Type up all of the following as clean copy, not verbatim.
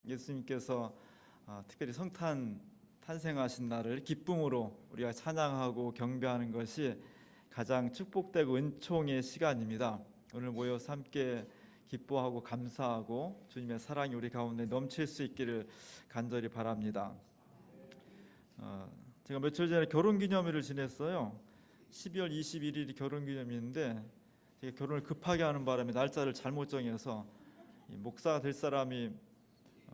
예수님께서 특별히 성탄 탄생하신 날을 기쁨으로 우리가 찬양하고 경배하는 것이 가장 축복되고 은총의 시간입니다. 오늘 모여서 함께 기뻐하고 감사하고 주님의 사랑이 우리 가운데 넘칠 수 있기를 간절히 바랍니다. 제가 며칠 전에 결혼기념일을 지냈어요. 12월 21일이 결혼기념일인데 제가 결혼을 급하게 하는 바람에 날짜를 잘못 정해서 목사가 될 사람이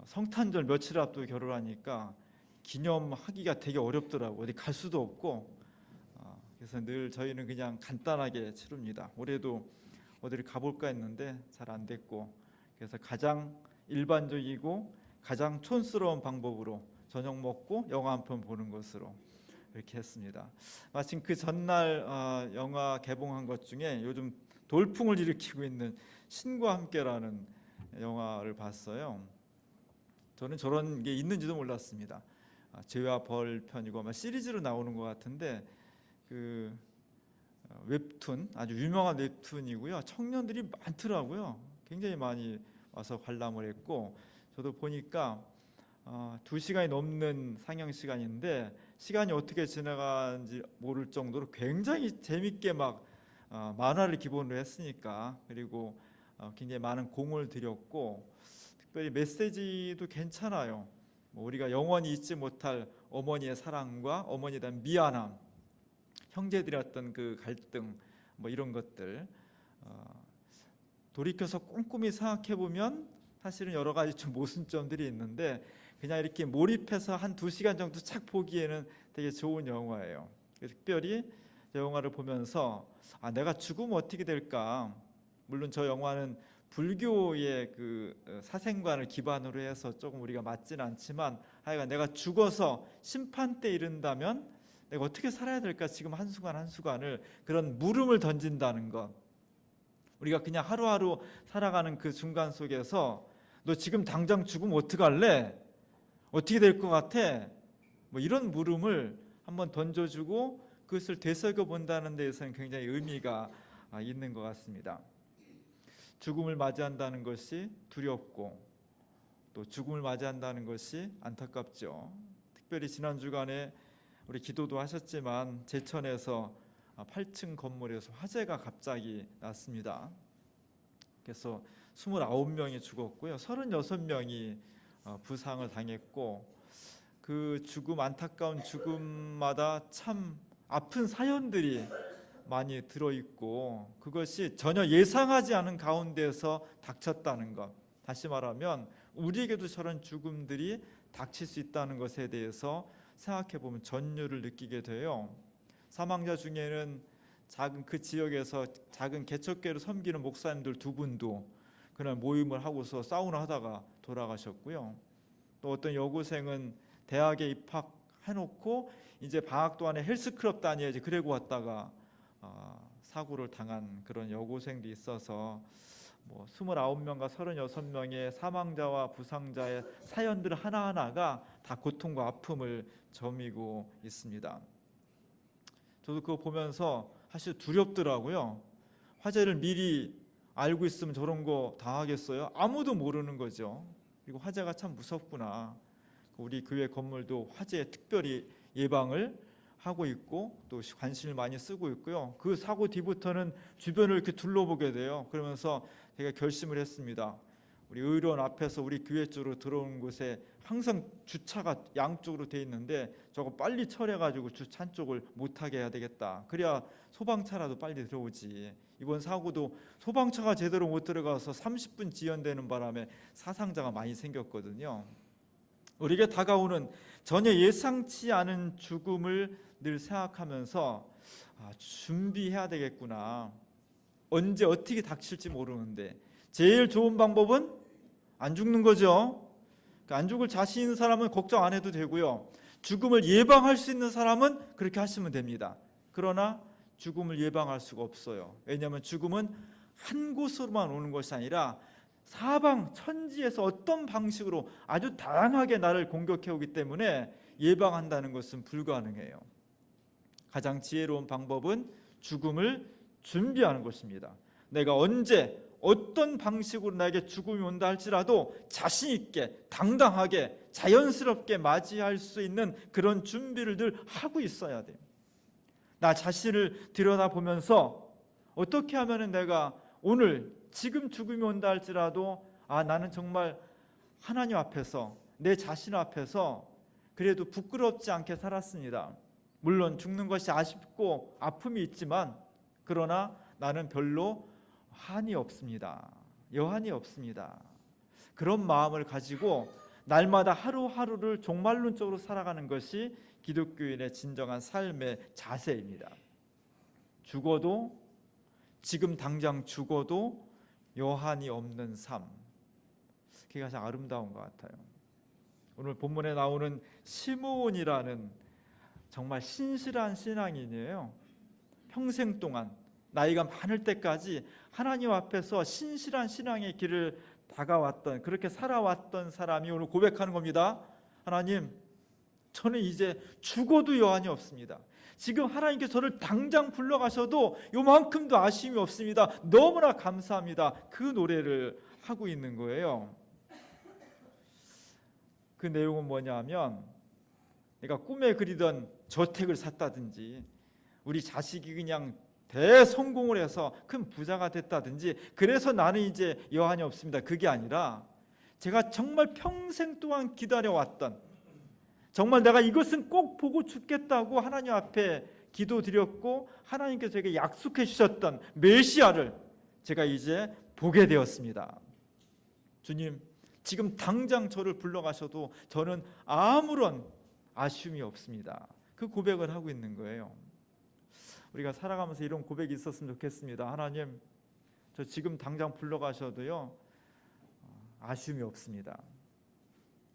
성탄절 며칠 앞두고 결혼하니까 기념하기가 되게 어렵더라고요. 어디 갈 수도 없고. 그래서 늘 저희는 그냥 간단하게 치릅니다. 올해도 어디를 가볼까 했는데 잘 안 됐고, 그래서 가장 일반적이고 가장 촌스러운 방법으로 저녁 먹고 영화 한 편 보는 것으로 이렇게 했습니다. 마침 그 전날 영화 개봉한 것 중에 요즘 돌풍을 일으키고 있는 신과 함께라는 영화를 봤어요. 저는 저런 게 있는지도 몰랐습니다. 죄와 벌 편이고 아마 시리즈로 나오는 것 같은데 그 웹툰, 아주 유명한 웹툰이고요. 청년들이 많더라고요. 굉장히 많이 와서 관람을 했고, 저도 보니까 2시간이 넘는 상영 시간인데 시간이 어떻게 지나가는지 모를 정도로 굉장히 재밌게 막 만화를 기본으로 했으니까, 그리고 굉장히 많은 공을 들였고, 특별히 메시지도 괜찮아요. 우리가 영원히 잊지 못할 어머니의 사랑과 어머니에 대한 미안함, 형제들의 어떤 그 갈등, 이런 것들 돌이켜서 꼼꼼히 생각해 보면 사실은 여러 가지 좀 모순점들이 있는데 그냥 이렇게 몰입해서 한 2시간 정도 착 보기에는 되게 좋은 영화예요. 특별히 저 영화를 보면서 내가 죽으면 어떻게 될까? 물론 저 영화는 불교의 그 사생관을 기반으로 해서 조금 우리가 맞지는 않지만, 하여간 내가 죽어서 심판 때 이른다면 내가 어떻게 살아야 될까? 지금 한순간 한순간을, 그런 물음을 던진다는 것. 우리가 그냥 하루하루 살아가는 그 중간 속에서 너 지금 당장 죽으면 어떡할래? 어떻게 될 것 같아? 이런 물음을 한번 던져주고 그것을 되새겨 본다는 데에서는 굉장히 의미가 있는 것 같습니다. 죽음을 맞이한다는 것이 두렵고 또 죽음을 맞이한다는 것이 안타깝죠. 특별히 지난 주간에 우리 기도도 하셨지만 제천에서 8층 건물에서 화재가 갑자기 났습니다. 그래서 29명이 죽었고요, 36명이 부상을 당했고, 그 죽음, 안타까운 죽음마다 참 아픈 사연들이 많이 들어있고, 그것이 전혀 예상하지 않은 가운데서 닥쳤다는 것. 다시 말하면 우리에게도 저런 죽음들이 닥칠 수 있다는 것에 대해서 생각해보면 전율을 느끼게 돼요. 사망자 중에는 작은 그 지역에서 작은 개척교회를 섬기는 목사님들 2분도 그날 모임을 하고서 사우나 하다가 돌아가셨고요. 또 어떤 여고생은 대학에 입학해놓고 이제 방학 동안에 헬스클럽 다녀야지 그러고 왔다가 사고를 당한 그런 여고생도 있어서 29명과 36명의 사망자와 부상자의 사연들 하나하나가 다 고통과 아픔을 저미고 있습니다. 저도 그거 보면서 사실 두렵더라고요. 화재를 미리 알고 있으면 저런 거 당하겠어요? 아무도 모르는 거죠. 그리고 화재가 참 무섭구나. 우리 교회 건물도 화재에 특별히 예방을 하고 있고 또 관심을 많이 쓰고 있고요. 그 사고 뒤부터는 주변을 이렇게 둘러보게 돼요. 그러면서 제가 결심을 했습니다. 우리 의료원 앞에서 우리 교회 쪽으로 들어오는 곳에 항상 주차가 양쪽으로 돼 있는데 저거 빨리 처리해가지고 주차 한쪽을 못하게 해야 되겠다. 그래야 소방차라도 빨리 들어오지. 이번 사고도 소방차가 제대로 못 들어가서 30분 지연되는 바람에 사상자가 많이 생겼거든요. 우리에게 다가오는 전혀 예상치 않은 죽음을 늘 생각하면서 준비해야 되겠구나. 언제 어떻게 닥칠지 모르는데 제일 좋은 방법은 안 죽는 거죠. 안 죽을 자신 있는 사람은 걱정 안 해도 되고요, 죽음을 예방할 수 있는 사람은 그렇게 하시면 됩니다. 그러나 죽음을 예방할 수가 없어요. 왜냐하면 죽음은 한 곳으로만 오는 것이 아니라 사방 천지에서 어떤 방식으로 아주 다양하게 나를 공격해 오기 때문에 예방한다는 것은 불가능해요. 가장 지혜로운 방법은 죽음을 준비하는 것입니다. 내가 언제 어떤 방식으로 나에게 죽음이 온다 할지라도 자신 있게 당당하게 자연스럽게 맞이할 수 있는 그런 준비를 늘 하고 있어야 돼요. 나 자신을 들여다보면서 어떻게 하면 내가 오늘 지금 죽음이 온다 할지라도 나는 정말 하나님 앞에서 내 자신 앞에서 그래도 부끄럽지 않게 살았습니다. 물론 죽는 것이 아쉽고 아픔이 있지만 그러나 나는 별로 한이 없습니다. 여한이 없습니다. 그런 마음을 가지고 날마다 하루하루를 종말론적으로 살아가는 것이 기독교인의 진정한 삶의 자세입니다. 죽어도 지금 당장 죽어도 여한이 없는 삶, 그게 가장 아름다운 것 같아요. 오늘 본문에 나오는 시므온이라는 정말 신실한 신앙인이에요. 평생 동안 나이가 많을 때까지 하나님 앞에서 신실한 신앙의 길을 다가왔던, 그렇게 살아왔던 사람이 오늘 고백하는 겁니다. 하나님, 저는 이제 죽어도 여한이 없습니다. 지금 하나님께서 저를 당장 불러가셔도 요만큼도 아쉬움이 없습니다. 너무나 감사합니다. 그 노래를 하고 있는 거예요. 그 내용은 뭐냐면, 내가 꿈에 그리던 저택을 샀다든지 우리 자식이 그냥 대성공을 해서 큰 부자가 됐다든지 그래서 나는 이제 여한이 없습니다. 그게 아니라 제가 정말 평생 동안 기다려왔던, 정말 내가 이것은 꼭 보고 죽겠다고 하나님 앞에 기도드렸고 하나님께서 저에게 약속해 주셨던 메시아를 제가 이제 보게 되었습니다. 주님, 지금 당장 저를 불러가셔도 저는 아무런 아쉬움이 없습니다. 그 고백을 하고 있는 거예요. 우리가 살아가면서 이런 고백이 있었으면 좋겠습니다. 하나님, 저 지금 당장 불러가셔도요 아쉬움이 없습니다.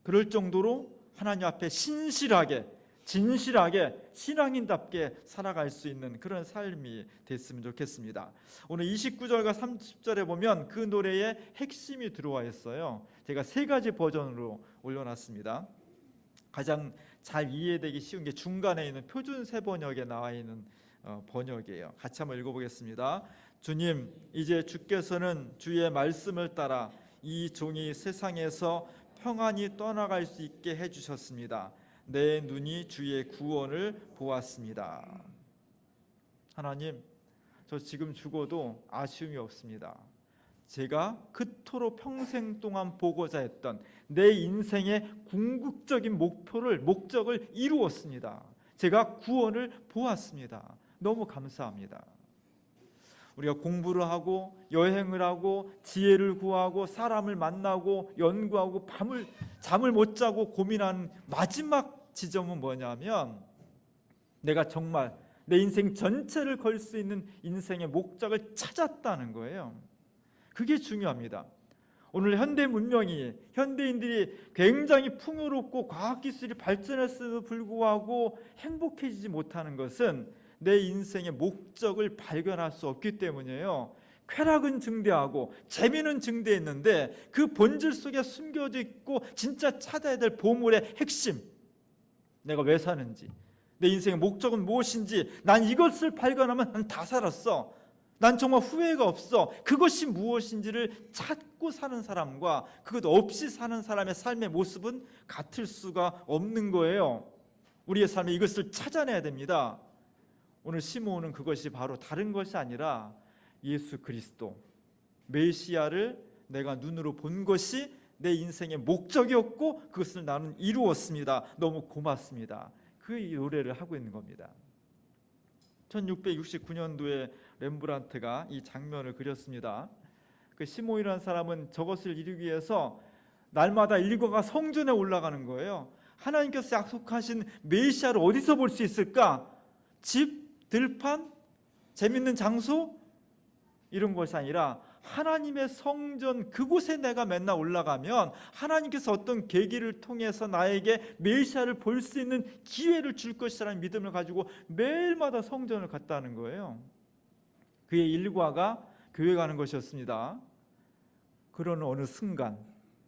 그럴 정도로 하나님 앞에 신실하게 진실하게 신앙인답게 살아갈 수 있는 그런 삶이 됐으면 좋겠습니다. 오늘 29절과 30절에 보면 그 노래의 핵심이 들어와 있어요. 제가 세 가지 버전으로 올려놨습니다. 가장 잘 이해되기 쉬운 게 중간에 있는 표준 세 번역에 나와 있는 번역이에요. 같이 한번 읽어보겠습니다. 주님, 이제 주께서는 주의 말씀을 따라 이 종이 세상에서 평안히 떠나갈 수 있게 해주셨습니다. 내 눈이 주의 구원을 보았습니다. 하나님, 저 지금 죽어도 아쉬움이 없습니다. 제가 그토록 평생 동안 보고자 했던 내 인생의 궁극적인 목적을 이루었습니다. 제가 구원을 보았습니다. 너무 감사합니다. 우리가 공부를 하고 여행을 하고 지혜를 구하고 사람을 만나고 연구하고 잠을 못 자고 고민하는 마지막 지점은 뭐냐면 내가 정말 내 인생 전체를 걸 수 있는 인생의 목적을 찾았다는 거예요. 그게 중요합니다. 오늘 현대 문명이, 현대인들이 굉장히 풍요롭고 과학기술이 발전했음에도 불구하고 행복해지지 못하는 것은 내 인생의 목적을 발견할 수 없기 때문이에요. 쾌락은 증대하고 재미는 증대했는데 그 본질 속에 숨겨져 있고 진짜 찾아야 될 보물의 핵심, 내가 왜 사는지, 내 인생의 목적은 무엇인지, 난 이것을 발견하면 난 다 살았어, 난 정말 후회가 없어, 그것이 무엇인지를 찾고 사는 사람과 그것 없이 사는 사람의 삶의 모습은 같을 수가 없는 거예요. 우리의 삶에 이것을 찾아내야 됩니다. 오늘 시므온은 그것이 바로 다른 것이 아니라 예수 그리스도 메시아를 내가 눈으로 본 것이 내 인생의 목적이었고 그것을 나는 이루었습니다. 너무 고맙습니다. 그 노래를 하고 있는 겁니다. 1669년도에 렘브란트가 이 장면을 그렸습니다. 그 시므온이라는 사람은 저것을 이루기 위해서 날마다 일과가 성전에 올라가는 거예요. 하나님께서 약속하신 메시아를 어디서 볼 수 있을까? 집, 들판, 재밌는 장소 이런 것이 아니라 하나님의 성전 그곳에 내가 맨날 올라가면 하나님께서 어떤 계기를 통해서 나에게 메시아를 볼 수 있는 기회를 줄 것이라는 믿음을 가지고 매일마다 성전을 갔다는 거예요. 그의 일과가 교회 가는 것이었습니다. 그러는 어느 순간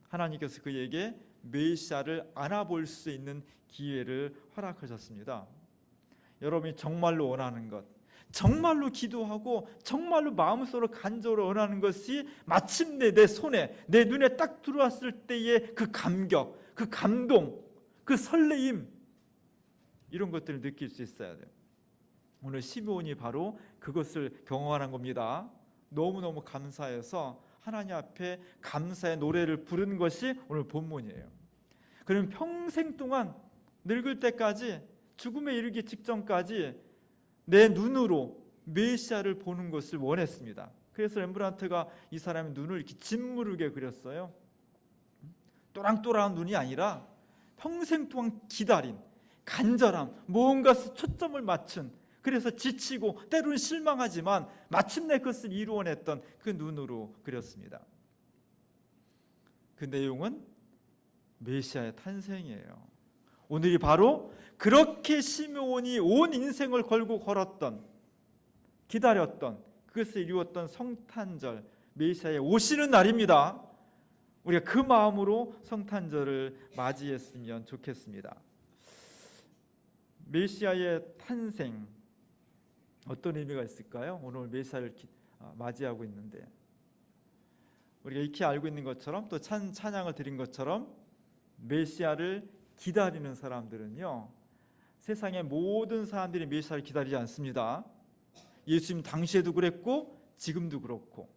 하나님께서 그에게 메시아를 안아볼 수 있는 기회를 허락하셨습니다. 여러분이 정말로 원하는 것, 정말로 기도하고 정말로 마음속으로 간절히 원하는 것이 마침내 내 손에, 내 눈에 딱 들어왔을 때의 그 감격, 그 감동, 그 설레임, 이런 것들을 느낄 수 있어야 돼요. 오늘 시므온이 바로 그것을 경험하는 겁니다. 너무너무 감사해서 하나님 앞에 감사의 노래를 부른 것이 오늘 본문이에요. 그럼 평생 동안 늙을 때까지, 죽음에 이르기 직전까지 내 눈으로 메시아를 보는 것을 원했습니다. 그래서 렘브란트가 이 사람의 눈을 이렇게 짓무르게 그렸어요. 또랑또랑한 눈이 아니라 평생 동안 기다린 간절함, 무언가 초점을 맞춘, 그래서 지치고 때로는 실망하지만 마침내 그것을 이루어냈던 그 눈으로 그렸습니다. 그 내용은 메시아의 탄생이에요. 오늘이 바로 그렇게 시므온이 온 인생을 걸고 걸었던, 기다렸던, 그것을 이루었던 성탄절, 메시아의 오시는 날입니다. 우리가 그 마음으로 성탄절을 맞이했으면 좋겠습니다. 메시아의 탄생, 어떤 의미가 있을까요? 오늘 메시아를 맞이하고 있는데, 우리가 익히 알고 있는 것처럼, 또 찬양을 드린 것처럼 메시아를 기다리는 사람들은요, 세상의 모든 사람들이 메시아를 기다리지 않습니다. 예수님 당시에도 그랬고 지금도 그렇고,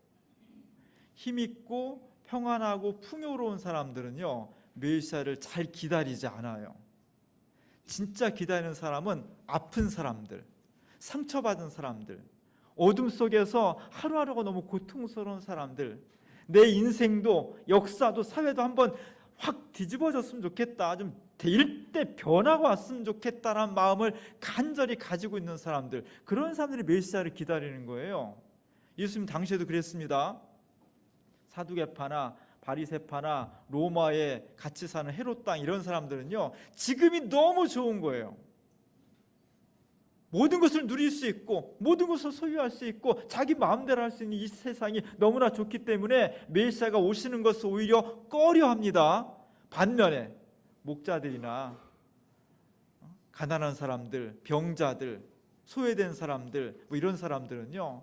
힘있고 평안하고 풍요로운 사람들은요 메시아를 잘 기다리지 않아요. 진짜 기다리는 사람은 아픈 사람들, 상처받은 사람들, 어둠 속에서 하루하루가 너무 고통스러운 사람들, 내 인생도 역사도 사회도 한번 확 뒤집어졌으면 좋겠다, 좀 일대 변화가 왔으면 좋겠다라는 마음을 간절히 가지고 있는 사람들, 그런 사람들이 메시아를 기다리는 거예요. 예수님 당시에도 그랬습니다. 사두개파나 바리새파나 로마에 같이 사는 헤롯 땅, 이런 사람들은요 지금이 너무 좋은 거예요. 모든 것을 누릴 수 있고 모든 것을 소유할 수 있고 자기 마음대로 할 수 있는 이 세상이 너무나 좋기 때문에 메시아가 오시는 것을 오히려 꺼려합니다. 반면에 목자들이나 가난한 사람들, 병자들, 소외된 사람들, 뭐 이런 사람들은요,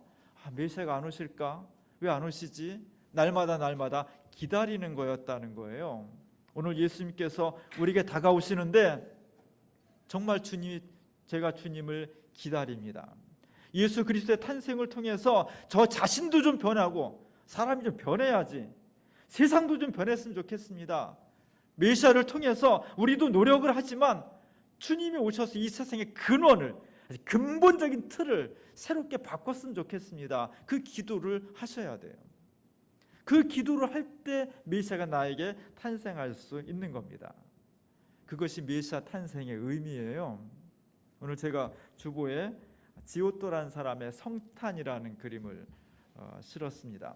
메시아가 안 오실까? 왜 안 오시지? 날마다 기다리는 거였다는 거예요. 오늘 예수님께서 우리에게 다가오시는데 정말 제가 주님을 기다립니다. 예수 그리스도의 탄생을 통해서 저 자신도 좀 변하고 사람이 좀 변해야지, 세상도 좀 변했으면 좋겠습니다. 메시아를 통해서 우리도 노력을 하지만 주님이 오셔서 이 세상의 근원을, 근본적인 틀을 새롭게 바꿨으면 좋겠습니다. 그 기도를 하셔야 돼요. 그 기도를 할 때 메시아가 나에게 탄생할 수 있는 겁니다. 그것이 메시아 탄생의 의미예요. 오늘 제가 주보에 지오토라는 사람의 성탄이라는 그림을 실었습니다.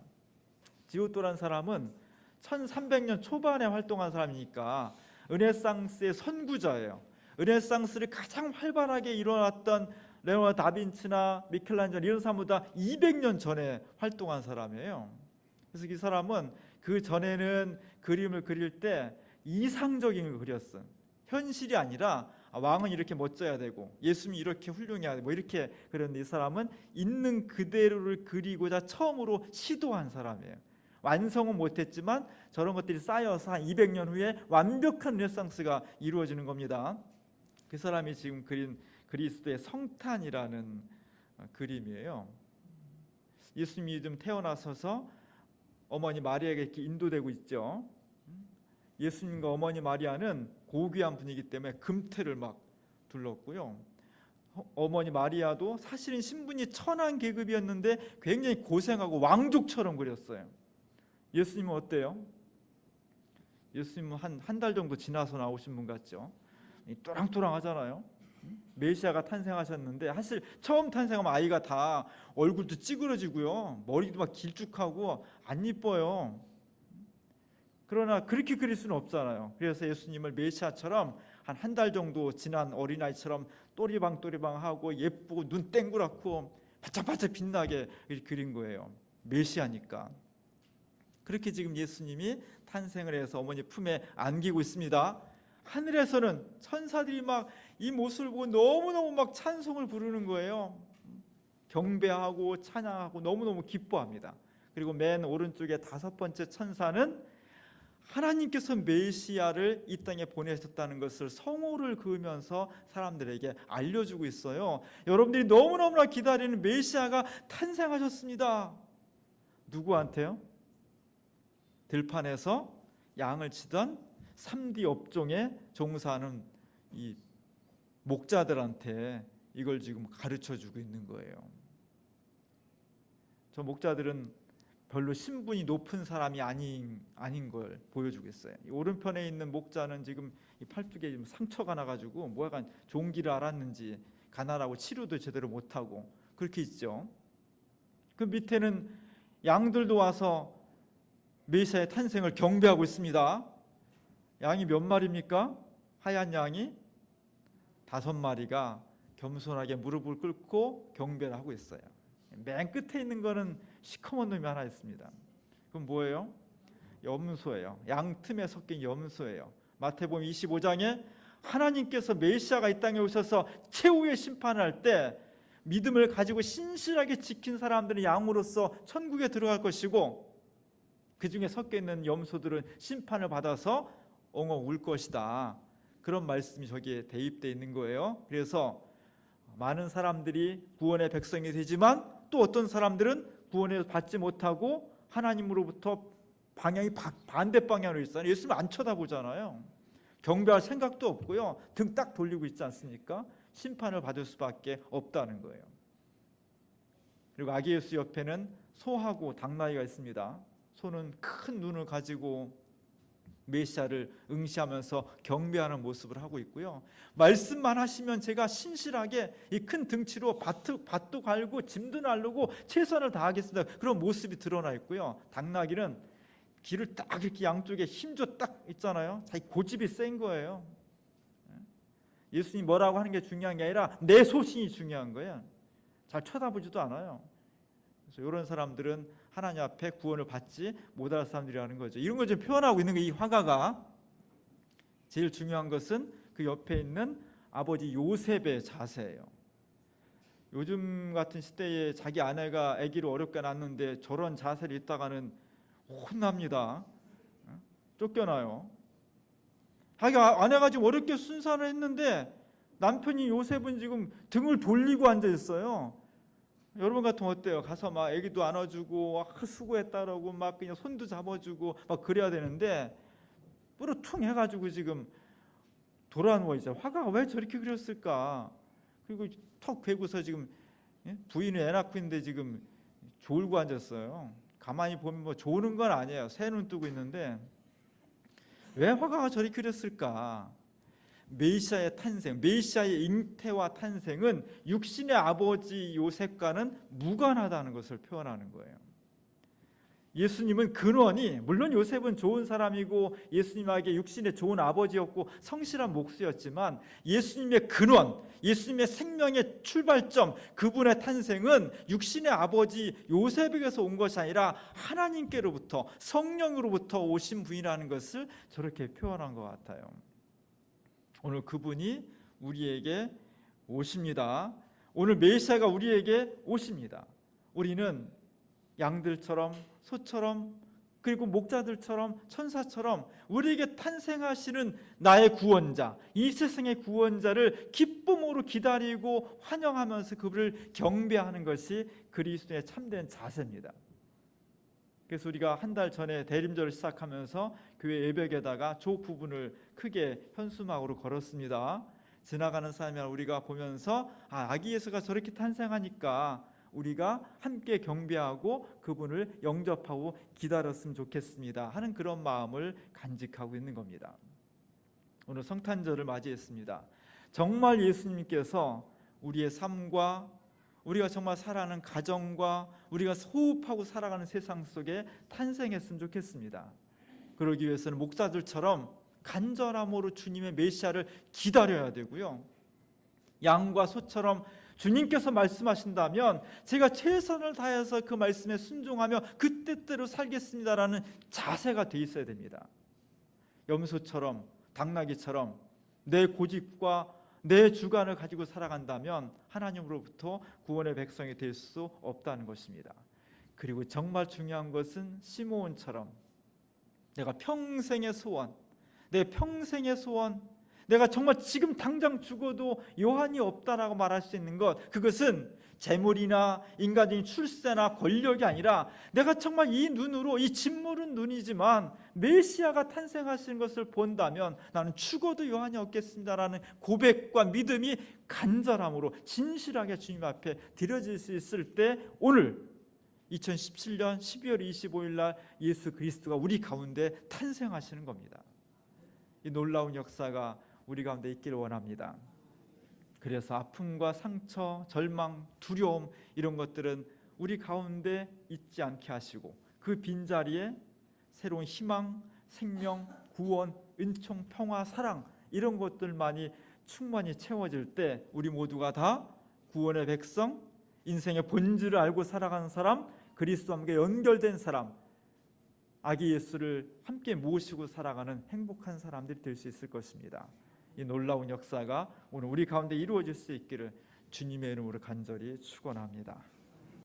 지오토라는 사람은 1300년 초반에 활동한 사람이니까 르네상스의 선구자예요. 르네상스를 가장 활발하게 일어났던 레오나르도 다빈치나 미켈란젤로 이런 사람보다 200년 전에 활동한 사람이에요. 그래서 이 사람은 그 전에는 그림을 그릴 때 이상적인 걸 그렸어요. 현실이 아니라 왕은 이렇게 멋져야 되고 예수님이 이렇게 훌륭해야 되고 이렇게 그랬는데, 이 사람은 있는 그대로를 그리고자 처음으로 시도한 사람이에요. 완성은 못했지만 저런 것들이 쌓여서 한 200년 후에 완벽한 르네상스가 이루어지는 겁니다. 그 사람이 지금 그린 그리스도의 성탄이라는 그림이에요. 예수님이 좀 태어나셔서 어머니 마리아에게 이렇게 인도되고 있죠. 예수님과 어머니 마리아는 고귀한 분이기 때문에 금태를 막 둘렀고요. 어머니 마리아도 사실은 신분이 천한 계급이었는데 굉장히 고생하고 왕족처럼 그렸어요. 예수님은 어때요? 예수님은 한 달 정도 지나서 나오신 분 같죠. 또랑또랑하잖아요. 메시아가 탄생하셨는데 사실 처음 탄생하면 아이가 다 얼굴도 찌그러지고요, 머리도 막 길쭉하고 안 이뻐요. 그러나 그렇게 그릴 수는 없잖아요. 그래서 예수님을 메시아처럼 한 달 정도 지난 어린아이처럼 또리방또리방하고 예쁘고 눈 땡그랗고 바짝바짝 빛나게 이렇게 그린 거예요. 메시아니까. 그렇게 지금 예수님이 탄생을 해서 어머니 품에 안기고 있습니다. 하늘에서는 천사들이 막 이 모습을 보고 너무너무 막 찬송을 부르는 거예요. 경배하고 찬양하고 너무너무 기뻐합니다. 그리고 맨 오른쪽에 5번째 천사는 하나님께서 메시아를 이 땅에 보내셨다는 것을 성호를 그으면서 사람들에게 알려주고 있어요. 여러분들이 너무너무나 기다리는 메시아가 탄생하셨습니다. 누구한테요? 들판에서 양을 치던 3D 업종에 종사하는 이 목자들한테 이걸 지금 가르쳐주고 있는 거예요. 저 목자들은 별로 신분이 높은 사람이 아닌 걸 보여주고 있어요. 오른편에 있는 목자는 지금 이 팔뚝에 지금 상처가 나가지고 뭐 약간 종기를 앓았는지 가난하고 치료도 제대로 못하고 그렇게 있죠. 그 밑에는 양들도 와서 메시아의 탄생을 경배하고 있습니다. 양이 몇 마리입니까? 하얀 양이 5마리가 겸손하게 무릎을 꿇고 경배를 하고 있어요. 맨 끝에 있는 거는 시커먼 놈이 하나 있습니다. 그건 뭐예요? 염소예요. 양 틈에 섞인 염소예요. 마태복음 25장에 하나님께서 메시아가 이 땅에 오셔서 최후의 심판을 할 때 믿음을 가지고 신실하게 지킨 사람들은 양으로서 천국에 들어갈 것이고 그 중에 섞여 있는 염소들은 심판을 받아서 엉엉 울 것이다. 그런 말씀이 저기에 대입되어 있는 거예요. 그래서 많은 사람들이 구원의 백성이 되지만 또 어떤 사람들은 구원을 받지 못하고 하나님으로부터 방향이 반대 방향으로 있잖아요. 예수님 안 쳐다보잖아요. 경배할 생각도 없고요. 등 딱 돌리고 있지 않습니까? 심판을 받을 수밖에 없다는 거예요. 그리고 아기 예수 옆에는 소하고 닭나귀가 있습니다. 소는 큰 눈을 가지고 메시아를 응시하면서 경배하는 모습을 하고 있고요. 말씀만 하시면 제가 신실하게 이 큰 등치로 밭도 갈고 짐도 나르고 최선을 다하겠습니다. 그런 모습이 드러나 있고요. 닭나귀는 귀를 딱 이렇게 양쪽에 힘줘 딱 있잖아요. 자기 고집이 센 거예요. 예수님이 뭐라고 하는 게 중요한 게 아니라 내 소신이 중요한 거예요. 잘 쳐다보지도 않아요. 그래서 이런 사람들은 하나님 앞에 구원을 받지 못할 사람들이라는 거죠. 이런 걸 좀 표현하고 있는 게 이 화가가. 제일 중요한 것은 그 옆에 있는 아버지 요셉의 자세예요. 요즘 같은 시대에 자기 아내가 아기를 어렵게 낳는데 저런 자세를 있다가는 혼납니다. 쫓겨나요. 자기 아내가 지금 어렵게 순산을 했는데 남편이 요셉은 지금 등을 돌리고 앉아 있어요. 여러분 같으면 어때요? 가서 막 아기도 안아주고 수고했다라고 막 그냥 손도 잡아주고 막 그래야 되는데 뿌르퉁 해가지고 지금 돌아누워 있어요. 화가가 왜 저렇게 그렸을까? 그리고 턱 베고서 지금 부인이 애 낳고 있는데 지금 졸고 앉았어요. 가만히 보면 뭐 조는 건 아니에요. 새 눈 뜨고 있는데 왜 화가가 저렇게 그렸을까? 메시아의 탄생, 메시아의 잉태와 탄생은 육신의 아버지 요셉과는 무관하다는 것을 표현하는 거예요. 예수님은 근원이, 물론 요셉은 좋은 사람이고 예수님에게 육신의 좋은 아버지였고 성실한 목수였지만 예수님의 근원, 예수님의 생명의 출발점, 그분의 탄생은 육신의 아버지 요셉에게서 온 것이 아니라 하나님께로부터, 성령으로부터 오신 분이라는 것을 저렇게 표현한 것 같아요. 오늘 그분이 우리에게 오십니다. 오늘 메시아가 우리에게 오십니다. 우리는 양들처럼 소처럼 그리고 목자들처럼 천사처럼 우리에게 탄생하시는 나의 구원자, 이 세상의 구원자를 기쁨으로 기다리고 환영하면서 그분을 경배하는 것이 그리스도의 참된 자세입니다. 그래서 우리가 한 달 전에 대림절을 시작하면서 교회 예배에다가 조 부분을 크게 현수막으로 걸었습니다. 지나가는 사람이나 우리가 보면서 아기 예수가 저렇게 탄생하니까 우리가 함께 경배하고 그분을 영접하고 기다렸으면 좋겠습니다 하는 그런 마음을 간직하고 있는 겁니다. 오늘 성탄절을 맞이했습니다. 정말 예수님께서 우리의 삶과 우리가 정말 살아가는 가정과 우리가 호흡하고 살아가는 세상 속에 탄생했으면 좋겠습니다. 그러기 위해서는 목사들처럼 간절함으로 주님의 메시아를 기다려야 되고요. 양과 소처럼 주님께서 말씀하신다면 제가 최선을 다해서 그 말씀에 순종하며 그 뜻대로 살겠습니다라는 자세가 돼 있어야 됩니다. 염소처럼 닭나귀처럼 내 고집과 내 주관을 가지고 살아간다면 하나님으로부터 구원의 백성이 될 수 없다는 것입니다. 그리고 정말 중요한 것은 시므온처럼 내가 평생의 소원, 내 평생의 소원, 내가 정말 지금 당장 죽어도 여한이 없다라고 말할 수 있는 것, 그것은 재물이나 인간적인 출세나 권력이 아니라 내가 정말 이 눈으로, 이 짓모른 눈이지만 메시아가 탄생하시는 것을 본다면 나는 죽어도 여한이 없겠습니다라는 고백과 믿음이 간절함으로 진실하게 주님 앞에 드려질 수 있을 때, 오늘 2017년 12월 25일 날 예수 그리스도가 우리 가운데 탄생하시는 겁니다. 이 놀라운 역사가 우리 가운데 있기를 원합니다. 그래서 아픔과 상처, 절망, 두려움, 이런 것들은 우리 가운데 있지 않게 하시고 그 빈자리에 새로운 희망, 생명, 구원, 은총, 평화, 사랑, 이런 것들만이 충만히 채워질 때 우리 모두가 다 구원의 백성, 인생의 본질을 알고 살아가는 사람, 그리스도와 함께 연결된 사람, 아기 예수를 함께 모시고 살아가는 행복한 사람들이 될 수 있을 것입니다. 이 놀라운 역사가 오늘 우리 가운데 이루어질 수 있기를 주님의 이름으로 간절히 축원합니다.